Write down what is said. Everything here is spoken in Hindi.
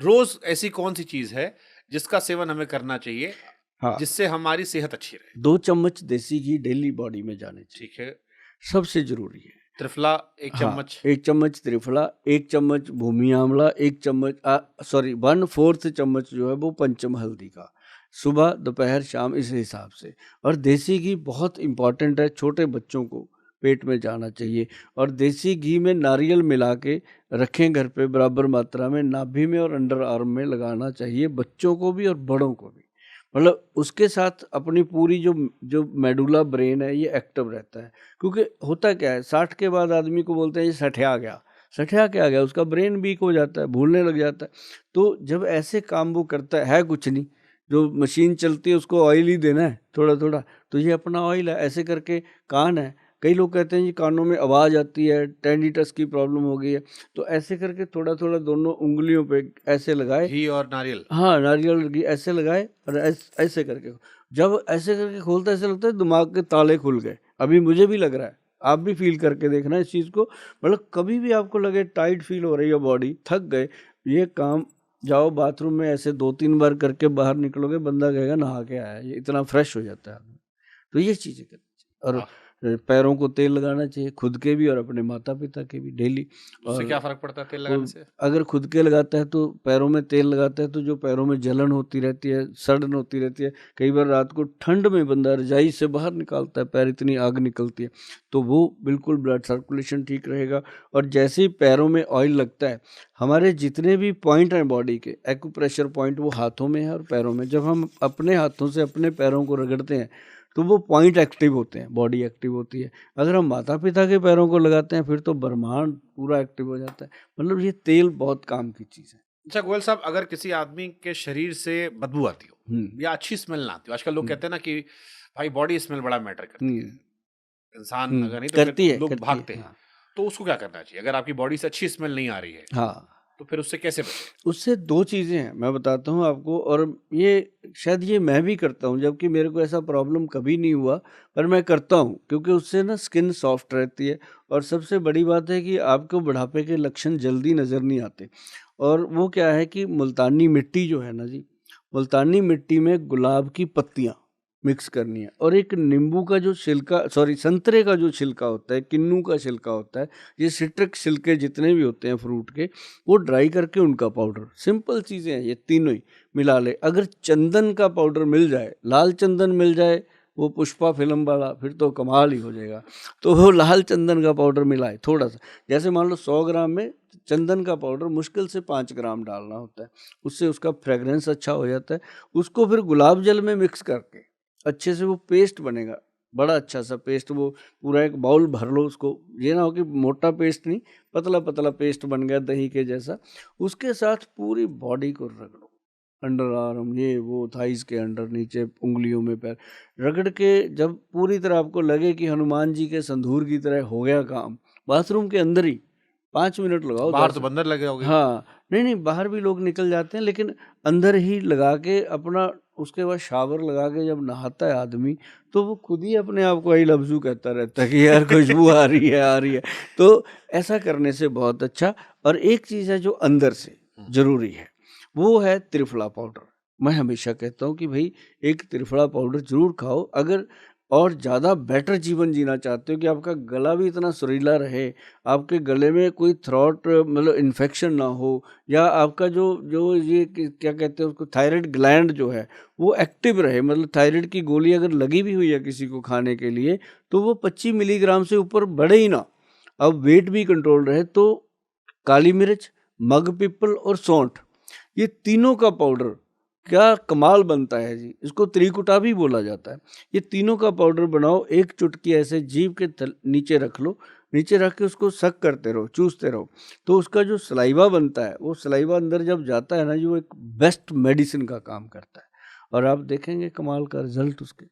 रोज ऐसी कौन सी चीज है जिसका सेवन हमें करना चाहिए हाँ, जिससे हमारी सेहत अच्छी रहे? 2 चम्मच देसी घी डेली बॉडी में जाने चाहिए, ठीक है। सबसे ज़रूरी है। त्रिफला एक हाँ, चम्मच। 1 चम्मच त्रिफला, 1 चम्मच भूमि आंवला, 1 चम्मच सॉरी 1/4 चम्मच जो है वो पंचम हल्दी का, सुबह, दोपहर, शाम इस हिसाब से। और देसी घी बहुत इम्पोर्टेंट है, छोटे बच्चों को पेट में जाना चाहिए। और देसी घी में नारियल मिला के रखें घर पे बराबर मात्रा में, नाभि में और अंडर आर्म में लगाना चाहिए, बच्चों को भी और बड़ों को भी। मतलब उसके साथ अपनी पूरी जो जो मेडुला ब्रेन है ये एक्टिव रहता है। क्योंकि होता क्या है, 60 के बाद आदमी को बोलते हैं ये सठिया गया। सठिया क्या गया? उसका ब्रेन वीक हो जाता है, भूलने लग जाता है। तो जब ऐसे काम वो करता है कुछ नहीं, जो मशीन चलती है उसको ऑयल ही देना है थोड़ा थोड़ा, तो ये अपना ऑयल है। ऐसे करके कान है, कई लोग कहते हैं जी कानों में आवाज़ आती है, टेंडिटस की प्रॉब्लम हो गई है, तो ऐसे करके थोड़ा थोड़ा दोनों उंगलियों पे ऐसे लगाए। घी और नारियल। हाँ, नारियल घी ऐसे लगाए और ऐसे करके, जब ऐसे करके खोलता है ऐसा लगता है दिमाग के ताले खुल गए। अभी मुझे भी लग रहा है, आप भी फील करके देखना इस चीज़ को। मतलब कभी भी आपको लगे टाइट फील हो रही है बॉडी, थक गए, ये काम जाओ बाथरूम में ऐसे 2-3 बार करके बाहर निकलोगे, बंदा कहेगा नहा के आया है, ये इतना फ्रेश हो जाता है आदमी। तो ये चीज़ें करनी चाहिए। और वाह! पैरों को तेल लगाना चाहिए, खुद के भी और अपने माता-पिता के भी डेली। उससे और क्या फर्क पड़ता है तेल वो लगाने से? अगर खुद के लगाता है तो पैरों में तेल लगाता है तो जो पैरों में जलन होती रहती है, सड़न होती रहती है, कई बार रात को ठंड में बंदा रजाई से बाहर निकालता है, पैर इतनी आग निकलती है, तो वो बिल्कुल ब्लड सर्कुलेशन ठीक रहेगा। और जैसे ही पैरों में ऑयल लगता है, हमारे जितने भी पॉइंट हैं बॉडी के, एक्यूप्रेशर पॉइंट, वो हाथों में है और पैरों में। जब हम अपने हाथों से अपने पैरों को रगड़ते हैं तो वो पॉइंट एक्टिव होते हैं, बॉडी एक्टिव होती है। अगर हम माता पिता के पैरों को लगाते हैं फिर तो ब्रह्मांड पूरा एक्टिव हो जाता है। मतलब ये तेल बहुत काम की चीज़ है। अच्छा गोयल साहब, अगर किसी आदमी के शरीर से बदबू आती हो हुँ, या अच्छी स्मेल ना आती हो, आजकल लोग हुँ, कहते हैं ना कि भाई बॉडी स्मेल बड़ा मैटर करती है, हुँ, इंसान हुँ, अगर नहीं तो फिर करती है, लोग करती है। भागते हैं। हाँ, तो उसको क्या करना चाहिए अगर आपकी बॉडी से अच्छी स्मेल नहीं आ रही है, हाँ। तो फिर उससे कैसे बचे? उससे 2 चीज़ें हैं, मैं बताता हूँ आपको। और ये शायद ये मैं भी करता हूँ, जबकि मेरे को ऐसा प्रॉब्लम कभी नहीं हुआ, पर मैं करता हूँ क्योंकि उससे ना स्किन सॉफ्ट रहती है। और सबसे बड़ी बात है कि आपको बुढ़ापे के लक्षण जल्दी नज़र नहीं आते। और वो क्या है कि मुल्तानी मिट्टी जो है ना जी, मुल्तानी मिट्टी में गुलाब की पत्तियाँ मिक्स करनी है, और एक नींबू का जो छिलका, सॉरी संतरे का जो छिलका होता है, किन्नू का छिलका होता है, ये सिट्रिक छिलके जितने भी होते हैं फ्रूट के, वो ड्राई करके उनका पाउडर, सिंपल चीज़ें हैं ये तीनों ही मिला ले। अगर चंदन का पाउडर मिल जाए, लाल चंदन मिल जाए, वो पुष्पा फिल्म वाला, फिर तो कमाल ही हो जाएगा। तो वो लाल चंदन का पाउडर मिलाए थोड़ा सा, जैसे मान लो 100 ग्राम में चंदन का पाउडर मुश्किल से 5 ग्राम डालना होता है, उससे उसका फ्रेगरेंस अच्छा हो जाता है। उसको फिर गुलाब जल में मिक्स करके अच्छे से वो पेस्ट बनेगा, बड़ा अच्छा सा पेस्ट। वो पूरा एक बाउल भर लो उसको, ये ना हो कि मोटा पेस्ट नहीं, पतला पतला पेस्ट बन गया दही के जैसा। उसके साथ पूरी बॉडी को रगड़ो, अंडर आर्म, ये वो, थाइस के अंडर, नीचे उंगलियों में, पैर रगड़ के जब पूरी तरह आपको लगे कि हनुमान जी के संधूर की तरह हो गया काम, बाथरूम के अंदर ही 5 मिनट लगाओ, बाहर 10। तो बंदर लगे होगे। हाँ, नहीं, नहीं, बाहर भी लोग निकल जाते हैं, लेकिन अंदर ही लगा के अपना, उसके बाद शावर लगा के जब नहाता है आदमी, तो वो खुद ही अपने आप को आई लव यू कहता रहता है कि यार खुशबू आ रही है, आ रही है। तो ऐसा करने से बहुत अच्छा। और एक चीज़ है जो अंदर से ज़रूरी है, वो है त्रिफला पाउडर। मैं हमेशा कहता हूँ कि भई एक त्रिफला पाउडर ज़रूर खाओ, अगर और ज़्यादा बेटर जीवन जीना चाहते हो कि आपका गला भी इतना सुरीला रहे, आपके गले में कोई थ्रोट मतलब इन्फेक्शन ना हो, या आपका जो जो ये क्या कहते हैं उसको, थायराइड ग्लैंड जो है वो एक्टिव रहे। मतलब थायराइड की गोली अगर लगी भी हुई है किसी को खाने के लिए, तो वो 25 मिलीग्राम से ऊपर बढ़े ही ना, अब वेट भी कंट्रोल रहे। तो काली मिर्च, मग पीपल और सौंठ, ये तीनों का पाउडर क्या कमाल बनता है जी, इसको त्रिकुटा भी बोला जाता है। ये तीनों का पाउडर बनाओ, एक चुटकी ऐसे जीभ के नीचे रख लो, नीचे रख के उसको सक करते रहो, चूसते रहो, तो उसका जो सलाइवा बनता है, वो सलाइवा अंदर जब जाता है ना जी, वो एक बेस्ट मेडिसिन का काम करता है। और आप देखेंगे कमाल का रिजल्ट उसके।